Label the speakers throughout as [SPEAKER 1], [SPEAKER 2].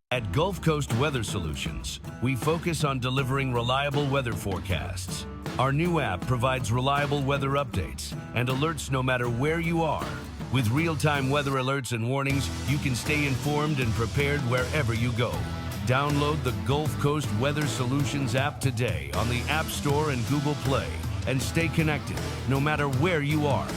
[SPEAKER 1] At Gulf Coast Weather Solutions, we focus on delivering reliable weather forecasts. Our new app provides reliable weather updates and alerts no matter where you are. With real-time weather alerts and warnings, you can stay informed and prepared wherever you go. Download the Gulf Coast Weather Solutions app today on the App Store and Google Play and stay connected no matter where you are.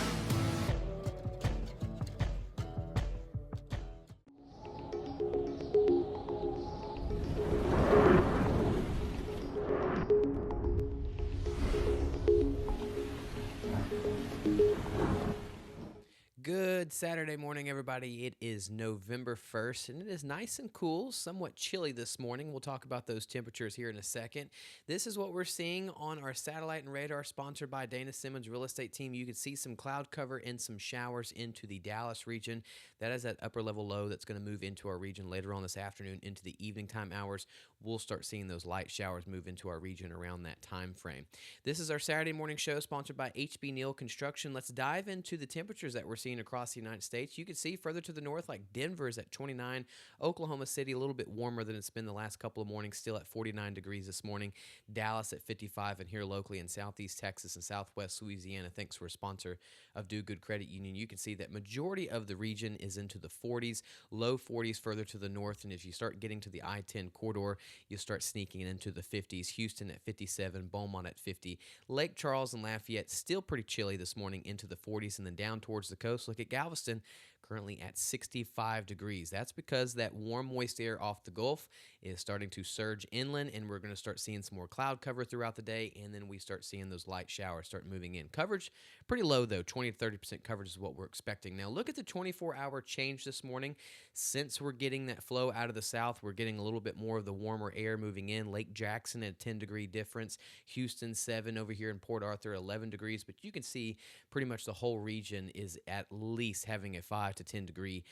[SPEAKER 2] Good Saturday morning, everybody. It is November 1st, and it is nice and cool, somewhat chilly this morning. We'll talk about those temperatures here in a second. This is what we're seeing on our satellite and radar, sponsored by Dana Simmons Real Estate Team. You can see some cloud cover and some showers into the Dallas region. That is that upper level low that's going to move into our region later on this afternoon into the evening time hours. We'll start seeing those light showers move into our region around that time frame. This is our Saturday morning show, sponsored by HB Neal Construction. Let's dive into the temperatures that we're seeing across the United States. You can see further to the north, like Denver is at 29, Oklahoma City a little bit warmer than it's been the last couple of mornings, still at 49 degrees this morning, Dallas at 55, and here locally in southeast Texas and southwest Louisiana, thanks to our sponsor of Do Good Credit Union, you can see that majority of the region is into the 40s, low 40s further to the north, and as you start getting to the I-10 corridor, you start sneaking into the 50s. Houston at 57, Beaumont at 50, Lake Charles and Lafayette still pretty chilly this morning into the 40s, and then down towards the coast, look at Galveston, currently at 65 degrees. That's because that warm, moist air off the Gulf is starting to surge inland, and we're going to start seeing some more cloud cover throughout the day, and then we start seeing those light showers start moving in. Coverage, pretty low, though. 20 to 30% coverage is what we're expecting. Now, look at the 24-hour change this morning. Since we're getting that flow out of the south, we're getting a little bit more of the warmer air moving in. Lake Jackson at a 10-degree difference. Houston, 7 over here in Port Arthur, 11 degrees. But you can see pretty much the whole region is at least having a 5 to 10 degree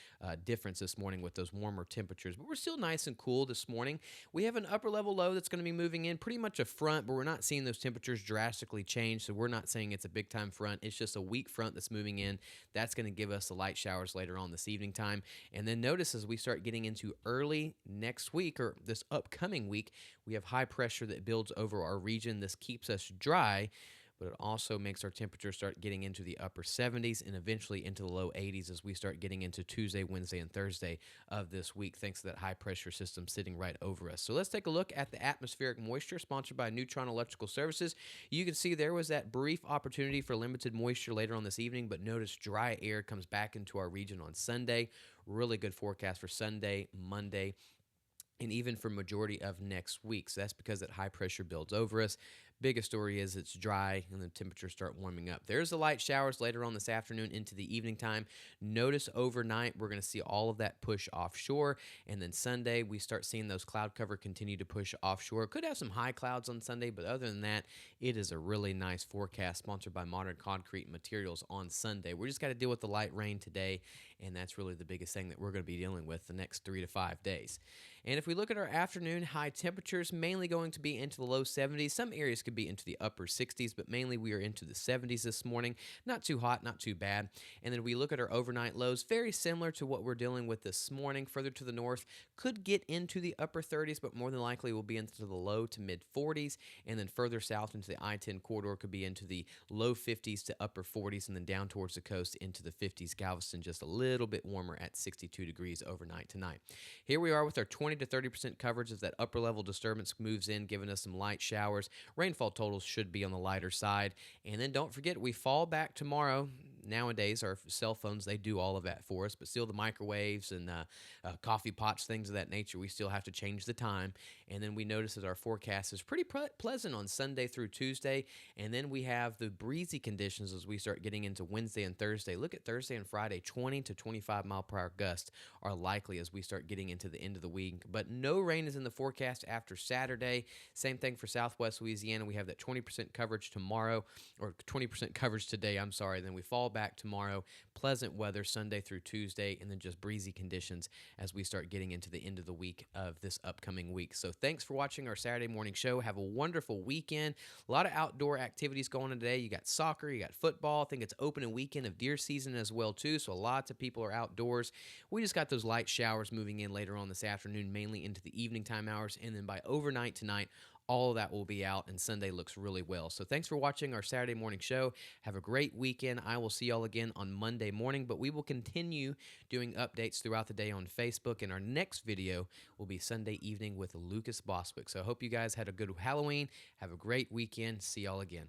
[SPEAKER 2] difference this morning with those warmer temperatures. But we're still nice and cool this morning. We have an upper level low that's going to be moving in, pretty much a front, but we're not seeing those temperatures drastically change. So we're not saying it's a big time front. It's just a weak front that's moving in. That's going to give us the light showers later on this evening time. And then notice as we start getting into early next week or this upcoming week, we have high pressure that builds over our region. This keeps us dry, but it also makes our temperature start getting into the upper 70s and eventually into the low 80s as we start getting into Tuesday, Wednesday, and Thursday of this week, thanks to that high pressure system sitting right over us. So let's take a look at the atmospheric moisture, sponsored by Neutron Electrical Services. You can see there was that brief opportunity for limited moisture later on this evening, but notice dry air comes back into our region on Sunday. Really good forecast for Sunday, Monday, and even for majority of next week. So that's because that high pressure builds over us. Biggest story is it's dry and the temperatures start warming up. There's the light showers later on this afternoon into the evening time. Notice overnight we're going to see all of that push offshore, and then Sunday we start seeing those cloud cover continue to push offshore. Could have some high clouds on Sunday, but other than that, it is a really nice forecast sponsored by Modern Concrete Materials on Sunday. We just got to deal with the light rain today, and that's really the biggest thing that we're going to be dealing with the next 3 to 5 days. And if we look at our afternoon high temperatures, mainly going to be into the low 70s. Some areas could be into the upper 60s, but mainly we are into the 70s this morning. Not too hot, not too bad. And then we look at our overnight lows, very similar to what we're dealing with this morning. Further to the north, could get into the upper 30s, but more than likely will be into the low to mid 40s. And then further south into the I-10 corridor could be into the low 50s to upper 40s, and then down towards the coast into the 50s. Galveston just a little bit warmer at 62 degrees overnight tonight. Here we are with our 20 to 30% coverage as that upper level disturbance moves in, giving us some light showers. Rainfall totals should be on the lighter side. And then don't forget, we fall back tomorrow. Nowadays, our cell phones, they do all of that for us, but still the microwaves and coffee pots, things of that nature, we still have to change the time. And then we notice that our forecast is pretty pleasant on Sunday through Tuesday. And then we have the breezy conditions as we start getting into Wednesday and Thursday. Look at Thursday and Friday, 20 to 25 mile per hour gusts are likely as we start getting into the end of the week. But no rain is in the forecast after Saturday. Same thing for southwest Louisiana. We have that 20% coverage tomorrow, or 20% coverage today, I'm sorry. Then we fall back tomorrow. Pleasant weather Sunday through Tuesday, and then just breezy conditions as we start getting into the end of the week of this upcoming week. So thanks for watching our Saturday morning show. Have a wonderful weekend. A lot of outdoor activities going on today. You got soccer, you got football. I think it's opening weekend of deer season as well too, so lots of people are outdoors. We just got those light showers moving in later on this afternoon, mainly into the evening time hours, and then by overnight tonight, all of that will be out, and Sunday looks really well. So thanks for watching our Saturday morning show. Have a great weekend. I will see y'all again on Monday morning, but we will continue doing updates throughout the day on Facebook, and our next video will be Sunday evening with Lucas Boswick. So I hope you guys had a good Halloween. Have a great weekend. See y'all again.